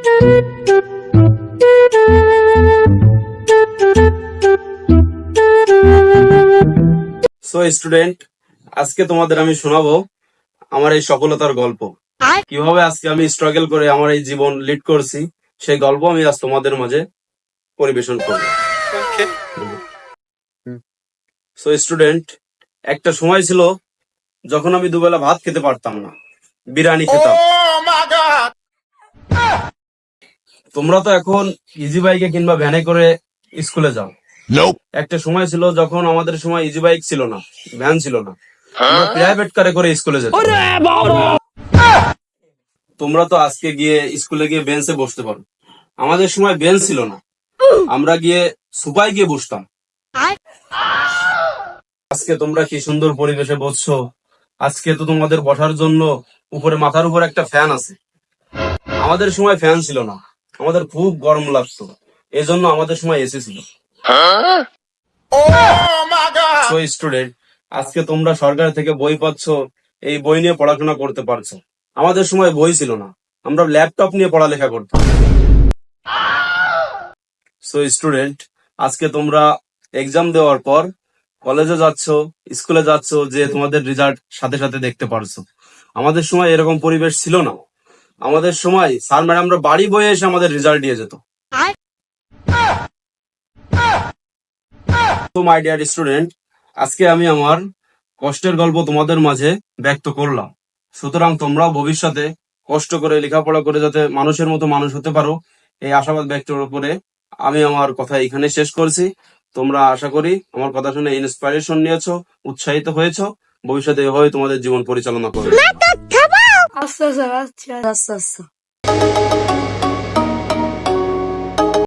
So student, আজকে তোমাদের আমি শোনাবো আমার এই সফলতার গল্প। কিভাবে আজকে আমি স্ট্রাগল করে আমার এই জীবন লিড করছি, সেই গল্প আমি আজ তোমাদের মাঝে পরিবেশন করব। সো স্টুডেন্ট, একটা সময় ছিল যখন আমি দুবেলা ভাত খেতে পারতাম না, বিরিয়ানি খেতাম। তোমরা তো এখন ইজি বাইকে কিংবা ভ্যানে করে স্কুলে যাও। একটা সময় ছিল যখন আমাদের সময় ইজি বাইক ছিল না, ভ্যান ছিল না, আমরা প্রাইভেট কারে করে স্কুলে যেতাম। তোমরা তো আজকে গিয়ে স্কুলে গিয়ে বেঞ্চে বসতে পারো, আমাদের সময় বেঞ্চ ছিল না, আমরা গিয়ে সুপায় গিয়ে বসতাম। আজকে তোমরা কি সুন্দর পরিবেশে বসছো, আজকে তো তোমাদের বসার জন্য উপরে মাথার উপর একটা ফ্যান আছে। আমাদের সময় ফ্যান ছিল না, আমাদের খুব গরম লাগতো, এজন্য আমাদের সময় এসি ছিল। সো স্টুডেন্ট, আজকে তোমরা সরকার থেকে বই পাচ্ছ, এই বই নিয়ে পড়াশোনা করতে পারছো। আমাদের সময় বই ছিল না, আমরা ল্যাপটপ নিয়ে পড়ালেখা করতাম। সো স্টুডেন্ট, আজকে তোমরা এক্সাম দেওয়ার পর কলেজে যাচ্ছ, স্কুলে যাচ্ছ, যে তোমাদের রেজাল্ট সাথে সাথে দেখতে পারছো। আমাদের সময় এরকম পরিবেশ ছিল না, আমাদের সময় স্যার ম্যাডামরা বাড়ি বয়ে এসে আমাদের রেজাল্ট দিয়ে যেত। তো মাই ডিয়ার স্টুডেন্ট, আজকে আমি আমার কষ্টের গল্প তোমাদের মাঝে ব্যক্ত করলাম। সুতরাং তোমরাও ভবিষ্যতে কষ্ট করে লেখাপড়া করে যাতে মানুষের মতো মানুষ হতে পারো, এই আশাবাদ ব্যক্ত করে আমি আমার কথা এখানে শেষ করছি। তোমরা আশা করি আমার কথা শুনে ইন্সপিরেশন নিয়েছো, উৎসাহিত হয়েছো, ভবিষ্যতে এভাবে তোমাদের জীবন পরিচালনা করবে। আচ্ছা স্যার, আচ্ছা আচ্ছা আচ্ছা।